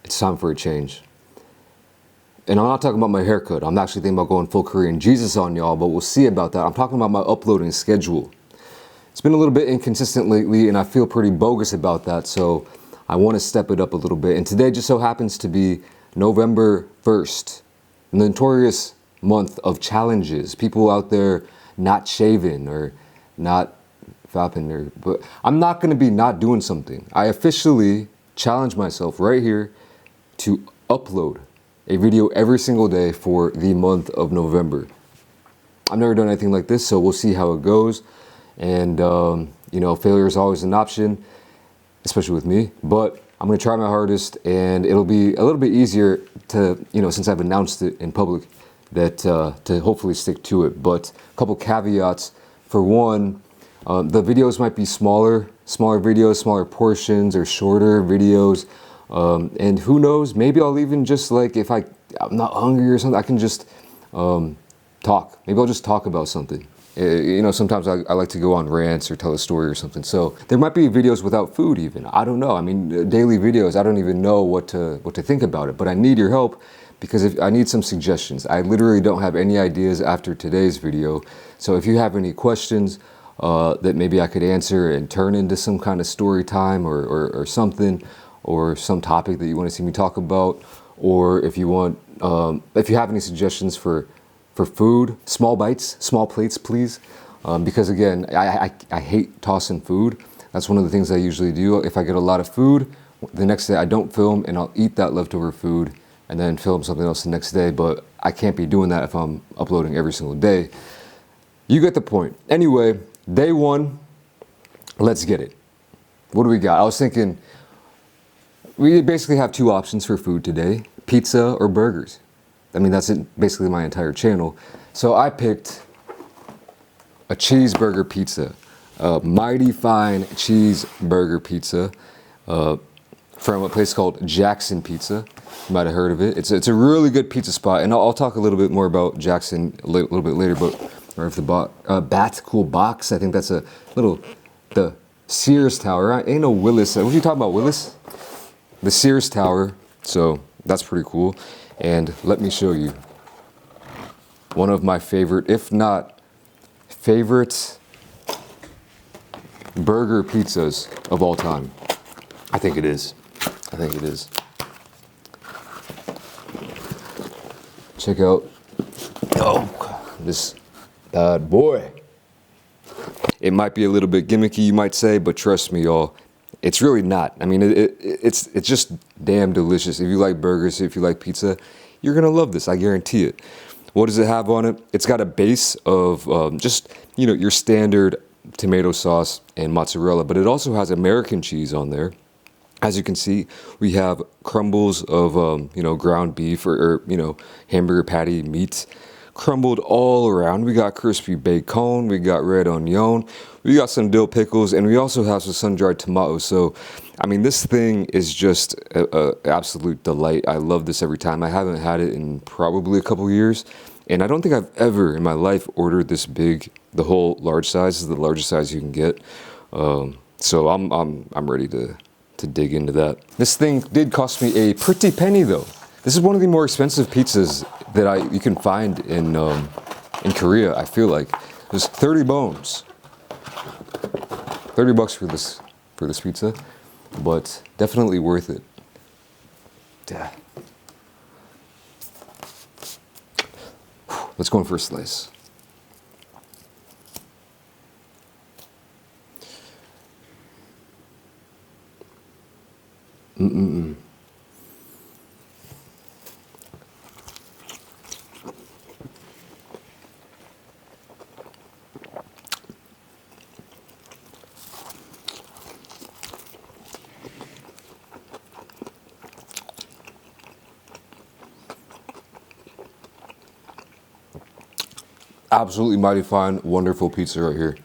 It's time for a change. And I'm not talking about my haircut. I'm actually thinking about going full Korean Jesus on y'all, but we'll see about that. I'm talking about my uploading schedule. It's been a little bit inconsistent lately, and I feel pretty bogus about that, so I want to step it up a little bit. And today just so happens to be November 1st, the notorious month of challenges. People out there not shaving or not fapping, but I'm not going to be not doing something. I officially challenge myself right here to upload a video every single day for the month of November. I've never done anything like this, so we'll see how it goes. And, you know, failure is always an option, especially with me. But I'm going to try my hardest, and it'll be a little bit easier to, you know, since I've announced it in public, that to hopefully stick to it. But a couple caveats. For one, the videos might be smaller videos, smaller portions, or shorter videos. And who knows, maybe I'll even just, like, if I'm not hungry or something, I can just talk. Maybe I'll just talk about something. You know, sometimes I like to go on rants or tell a story or something. So there might be videos without food even. I don't know. I mean, daily videos, I don't even know what to think about it. But I need your help because I need some suggestions. I literally don't have any ideas after today's video. So if you have any questions that maybe I could answer and turn into some kind of story time or something, or some topic that you want to see me talk about, or if you want, if you have any suggestions for food, small bites, small plates, please. Because again, I hate tossing food. That's one of the things I usually do. If I get a lot of food, the next day I don't film, and I'll eat that leftover food and then film something else the next day. But I can't be doing that if I'm uploading every single day. You get the point. Anyway, day one, let's get it. What do we got? I was thinking, we basically have two options for food today, pizza or burgers. I mean, that's basically my entire channel. So I picked a cheeseburger pizza, a mighty fine cheeseburger pizza from a place called Jackson Pizza. You might have heard of it. It's a really good pizza spot, and I'll talk a little bit more about Jackson a little bit later, but or if the Bat Cool Box, I think that's the Sears Tower. Right? Ain't no Willis. What are you talking about, Willis? The Sears Tower, so that's pretty cool. And let me show you one of my favorite, if not favorite, burger pizzas of all time. I think it is. I think it is. Check out, this bad boy. It might be a little bit gimmicky, you might say, but trust me, y'all. It's really not. I mean, it's just damn delicious. If you like burgers, if you like pizza, you're gonna love this. I guarantee it. What does it have on it? It's got a base of just, you know, your standard tomato sauce and mozzarella, but it also has American cheese on there. As you can see, we have crumbles of, you know, ground beef or, you know, hamburger patty meat crumbled all around. We got crispy bacon, we got red onion, we got some dill pickles, and we also have some sun-dried tomatoes. So, I mean, this thing is just an absolute delight. I love this every time. I haven't had it in probably a couple years, and I don't think I've ever in my life ordered this big. The whole large size is the largest size you can get. So I'm ready to dig into that. This thing did cost me a pretty penny though. This is one of the more expensive pizzas that you can find in Korea. I feel like there's 30 bones, 30 bucks for this pizza, but definitely worth it. Yeah. Let's go in for a slice. Absolutely mighty fine, wonderful pizza right here.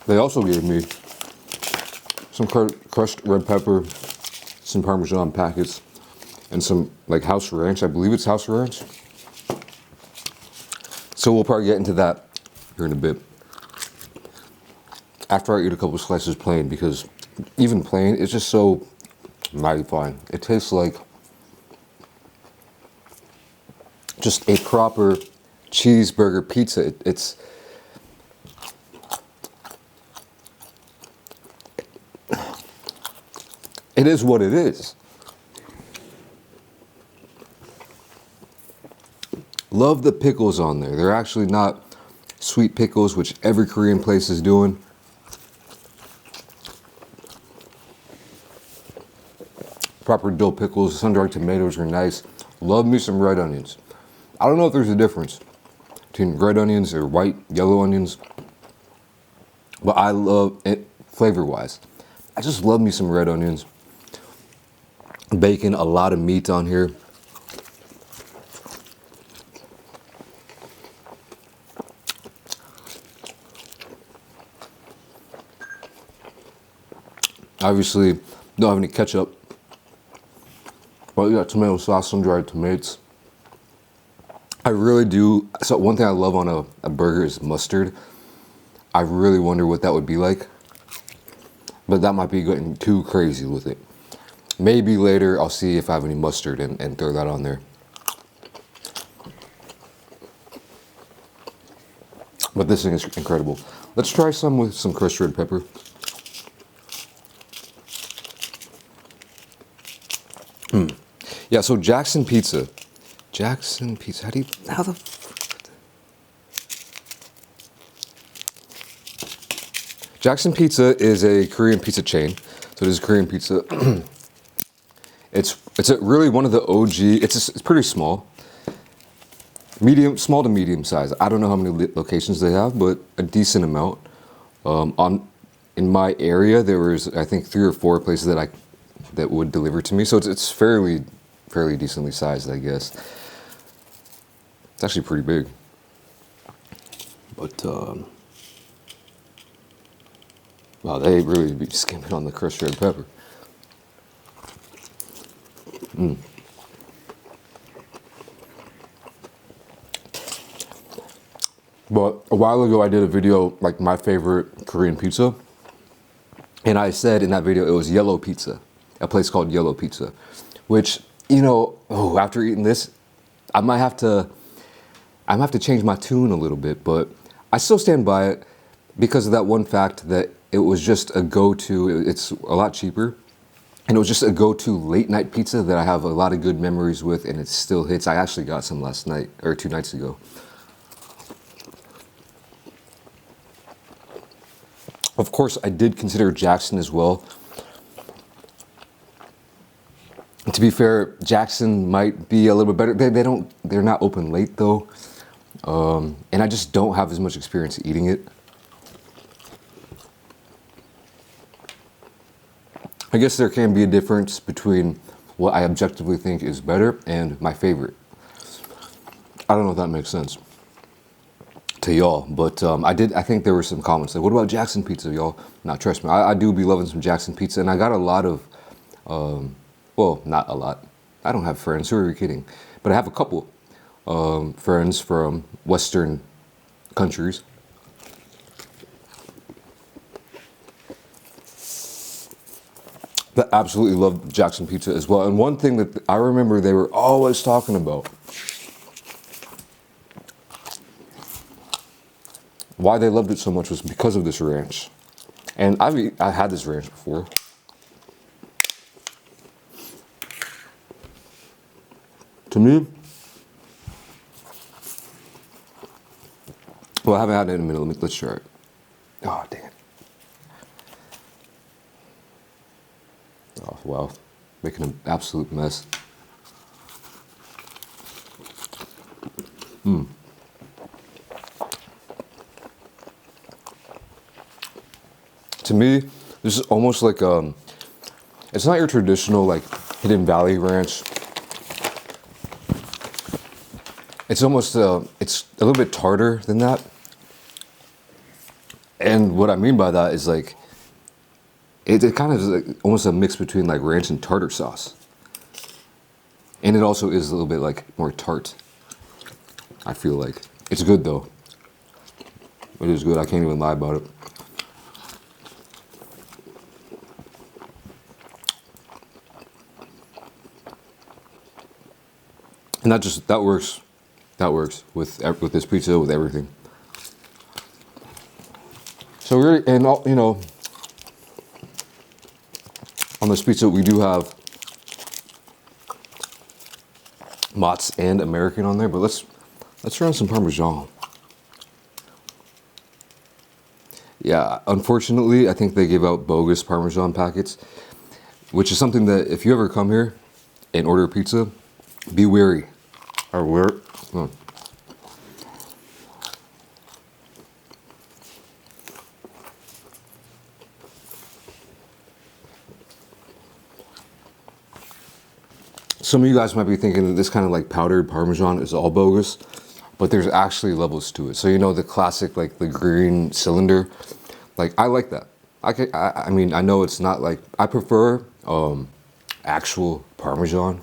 They also gave me some crushed red pepper, some Parmesan packets, and some like house ranch. I believe it's house ranch. So we'll probably get into that here in a bit. after I eat a couple slices plain, because even plain, it's just so mighty fine. It tastes like just a proper cheeseburger pizza. It is what it is. Love the pickles on there. They're actually not sweet pickles, which every Korean place is doing. Proper dill pickles, sun-dried tomatoes are nice. Love me some red onions. I don't know if there's a difference between red onions or white, yellow onions, but I love it flavor-wise. I just love me some red onions. Bacon, a lot of meat on here. Obviously, don't have any ketchup. But you got tomato sauce, sun-dried tomatoes. I really do. So one thing I love on a burger is mustard. I really wonder what that would be like. But that might be getting too crazy with it. Maybe later I'll see if I have any mustard and throw that on there. But this thing is incredible. Let's try some with some crushed red pepper. Yeah, so Jackson Pizza. Jackson Pizza, how the Jackson Pizza is a Korean pizza chain. So it is Korean pizza. It's really one of the OG, it's pretty small. Small to medium size. I don't know how many locations they have, but a decent amount. In my area, there was, I think, 3 or 4 places that would deliver to me. So it's fairly decently sized, I guess. It's actually pretty big. But, wow, they really be skimming on the crushed red pepper. But a while ago, I did a video, like my favorite Korean pizza. And I said in that video, it was Yellow Pizza, a place called Yellow Pizza, which, you know, after eating this, I might have to change my tune a little bit, but I still stand by it because of that one fact that it was just a go-to. It's a lot cheaper, and it was just a go-to late night pizza that I have a lot of good memories with, and it still hits. I actually got some last night, or 2 nights ago. Of course, I did consider Jackson as well. To be fair, Jackson might be a little bit better. They're not open late though. And I just don't have as much experience eating it. I guess there can be a difference between what I objectively think is better and my favorite. I don't know if that makes sense to y'all, but I think there were some comments like, what about Jackson Pizza, y'all? Now, trust me, I do be loving some Jackson Pizza, and I got a lot of, well, not a lot. I don't have friends, who are you kidding? But I have a couple friends from Western countries. That absolutely love Jackson Pizza as well. And one thing that I remember they were always talking about, why they loved it so much, was because of this ranch. And I had this ranch before. To me, well, I haven't had it in a minute. Let's try it. Oh, dang it. Oh, wow. Making an absolute mess. To me, this is almost like, it's not your traditional, like, Hidden Valley ranch. It's almost, it's a little bit tartar than that. And what I mean by that is, like, it kind of is like almost a mix between, like, ranch and tartar sauce. And it also is a little bit, like, more tart, I feel like. It's good, though. It is good. I can't even lie about it. And that works. That works with this pizza, with everything. So we're, and all, on this pizza we do have Mott's and American on there, but let's run some Parmesan. Yeah, unfortunately, I think they give out bogus Parmesan packets, which is something that if you ever come here and order pizza, be wary. Or where? Oh. Some of you guys might be thinking that this kind of like powdered Parmesan is all bogus, but there's actually levels to it. So the classic, like the green cylinder, like I like that. I mean, I know it's not like, I prefer actual Parmesan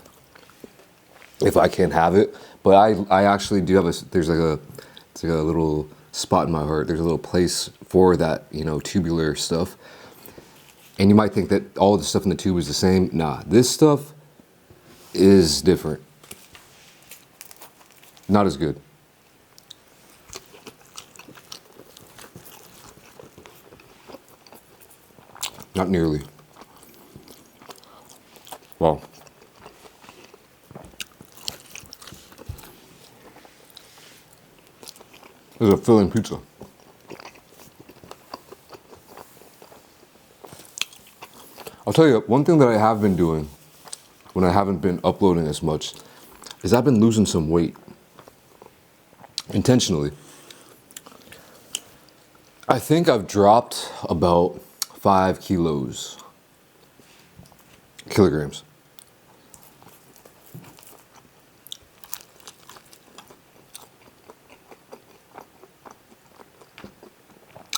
if I can have it, but I actually do have there's like it's like a little spot in my heart. There's a little place for that, tubular stuff. And you might think that all the stuff in the tube is the same. Nah, this stuff is different. Not as good. Not nearly. Wow. This is a filling pizza. I'll tell you, one thing that I have been doing when I haven't been uploading as much is I've been losing some weight. Intentionally. I think I've dropped about 5 kilograms.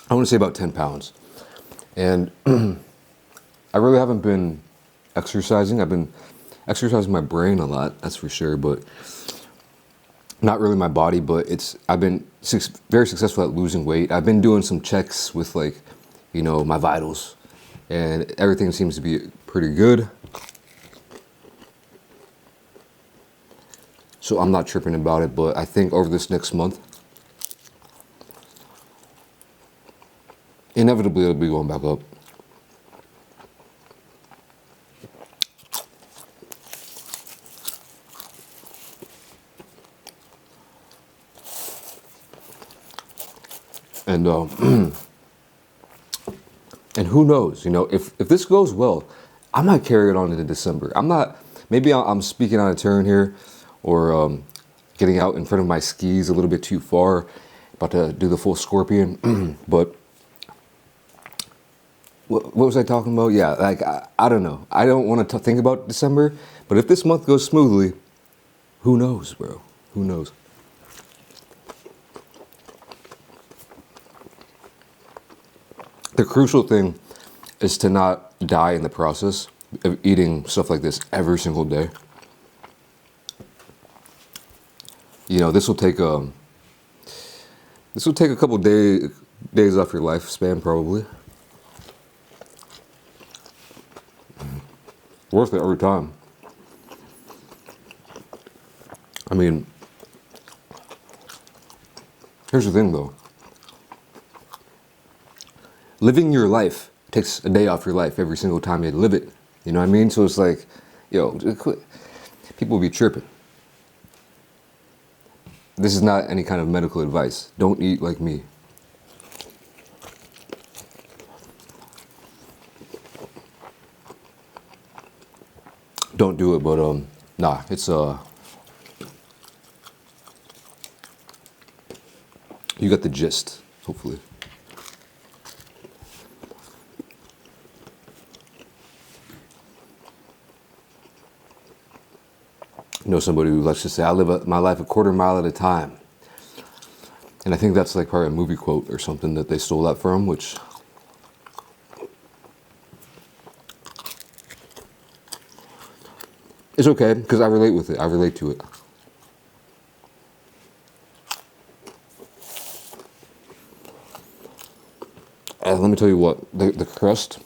I want to say about 10 pounds. And I really haven't been exercising. I've been exercising my brain a lot, that's for sure, but not really my body, but I've been very successful at losing weight. I've been doing some checks with my vitals, and everything seems to be pretty good. So I'm not tripping about it, but I think over this next month, inevitably it'll be going back up. And and who knows, if this goes well, I might carry it on into December. Maybe I'm speaking out of turn here, or getting out in front of my skis a little bit too far, about to do the full scorpion. But what was I talking about? Yeah, like, I don't know. I don't want to think about December, but if this month goes smoothly, who knows, bro? Who knows? The crucial thing is to not die in the process of eating stuff like this every single day. This will take a couple days off your lifespan, probably. Worth it every time. I mean, here's the thing though. Living your life takes a day off your life every single time you live it. You know what I mean? So it's like, people be tripping. This is not any kind of medical advice. Don't eat like me. Don't do it, but nah, it's you got the gist, hopefully. Somebody who likes to say, I live my life a quarter mile at a time. And I think that's like probably a movie quote or something that they stole that from, which is okay, because I relate with it. I relate to it. Let me tell you what, the crust,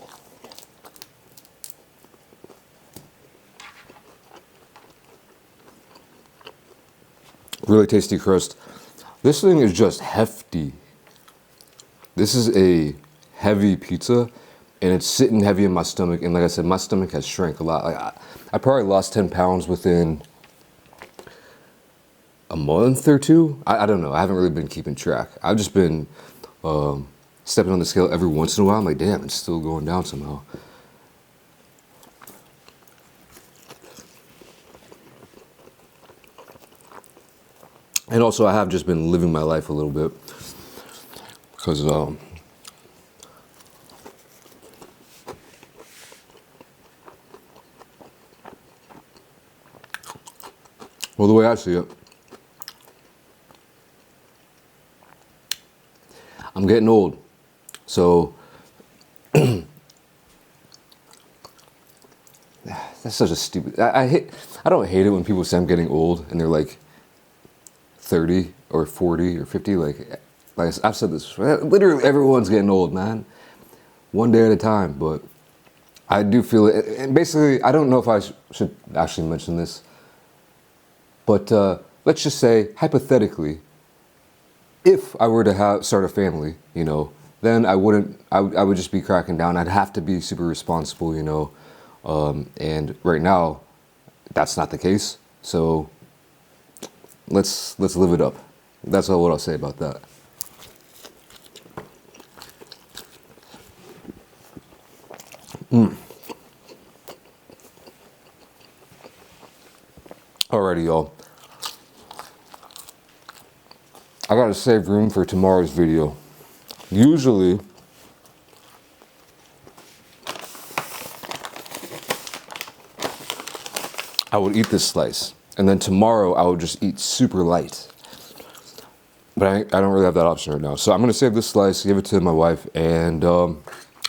Really tasty crust. This thing is just hefty. This is a heavy pizza, and it's sitting heavy in my stomach. And like I said, my stomach has shrank a lot. Like I probably lost 10 pounds within a month or two. I don't know. I haven't really been keeping track. I've just been stepping on the scale every once in a while. I'm like, damn, it's still going down somehow. And also, I have just been living my life a little bit because well, the way I see it, I'm getting old, so that's such a stupid. I don't hate it when people say I'm getting old and they're like 30 or 40 or 50. Like I've said this, literally everyone's getting old, man. One day at a time. But I do feel it. And basically, I don't know if I should actually mention this, but let's just say, hypothetically, if I were to start a family, you know, then I would just be cracking down. I'd have to be super responsible, you know. And right now, that's not the case. So let's live it up. That's all what I'll say about that. Alrighty, y'all. I gotta save room for tomorrow's video. Usually, I would eat this slice, and then tomorrow I would just eat super light. But I don't really have that option right now. So I'm gonna save this slice, give it to my wife, and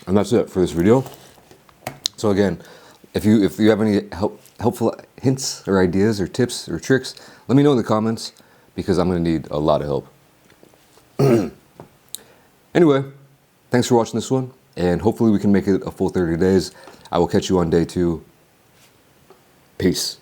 that's it for this video. So again, if you have any helpful hints or ideas or tips or tricks, let me know in the comments, because I'm gonna need a lot of help. Anyway, thanks for watching this one, and hopefully we can make it a full 30 days. I will catch you on day 2. Peace.